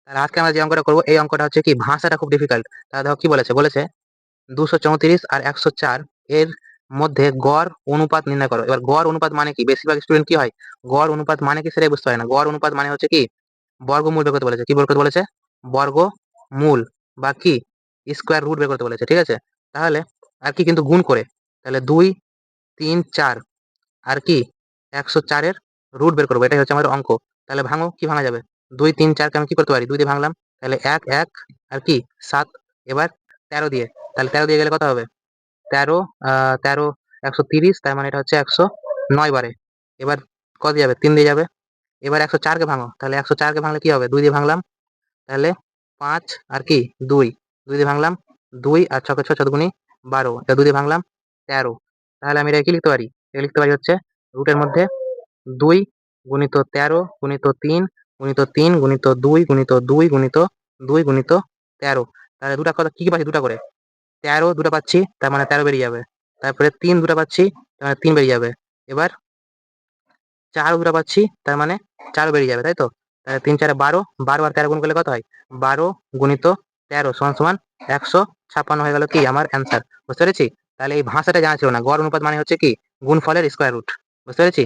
তাহলে আজকে আমরা যে অঙ্কটা করবো এই অঙ্কটা হচ্ছে কি ভাষাটা খুব ডিফিকাল্ট। তাহলে দেখো কি বলেছে, বলেছে 234 আর 104 এর মধ্যে গড় অনুপাত নির্ণয় করো। এবার গড় অনুপাত মানে কি, বেশিরভাগ স্টুডেন্ট কি হয় গড় অনুপাত মানে কি সেটাই বুঝতে পারে না। গড় অনুপাত মানে হচ্ছে কি বর্গমূল বের করতে বলেছে। কি বের করতে বলেছে? বর্গমূল বা কি স্কোয়ার রুট বের করতে বলেছে, ঠিক আছে। তাহলে আর কি কিন্তু গুণ করে, তাহলে 2 3 4 আর কি 104-এর রুট বের করবো, এটাই হচ্ছে আমাদের অঙ্ক। তাহলে ভাঙো, কি ভাঙা যাবে? 2 3 4-কে আমি কি করতে পারি, 2 দিয়ে ভাঙলাম, তাহলে 1 1 আর কি 7। এবার 13 দিয়ে, তাহলে 13 দিয়ে গেলে কত হবে? 13 13 130, তার মানে এটা হচ্ছে 109 বারে। এবার কত দিয়ে যাবে? 3 দিয়ে যাবে। এবার 104-কে ভাঙো, তাহলে 104-কে ভাঙলে কি হবে? 2 দিয়ে ভাঙলাম, তাহলে 5 আর কি 2, 2 দিয়ে ভাঙলাম, 2 আর 6 কে 6 7 গুণি 12, এটা 2 দিয়ে ভাঙলাম 13। তাহলে আমি এটা কি লিখতে পারি? এটা লিখতে পারি হচ্ছে রুটের মধ্যে 2 গুণিত 13 গুণিত 3 গুণিত 3 গুণিত 2 গুণিত 2 গুণিত 2 গুণিত 13। তাহলে দুটা কথা কি কি পাচ্ছি? দুটা করে 13 দুটো পাচ্ছি, তার মানে 13 বেরিয়ে যাবে। তারপরে 3 দুটো পাচ্ছি, তার মানে 3 বেরিয়ে যাবে। এবার 4 দুটো পাচ্ছি, তার মানে 4 বেরিয়ে যাবে, তাই তো? তাহলে 3 4 12, 12 আর 13 গুণ করলে কত হয়? 12 গুণিত 13 সমান সমান 156 হয়ে গেল কি আমার অ্যান্সার। বুঝতে পেরেছি? তাহলে এই ভাষাটা জানা ছিল না, গড় অনুপাত মানে হচ্ছে কি গুণফলের স্কোয়ার রুট। বুঝতে পেরেছি?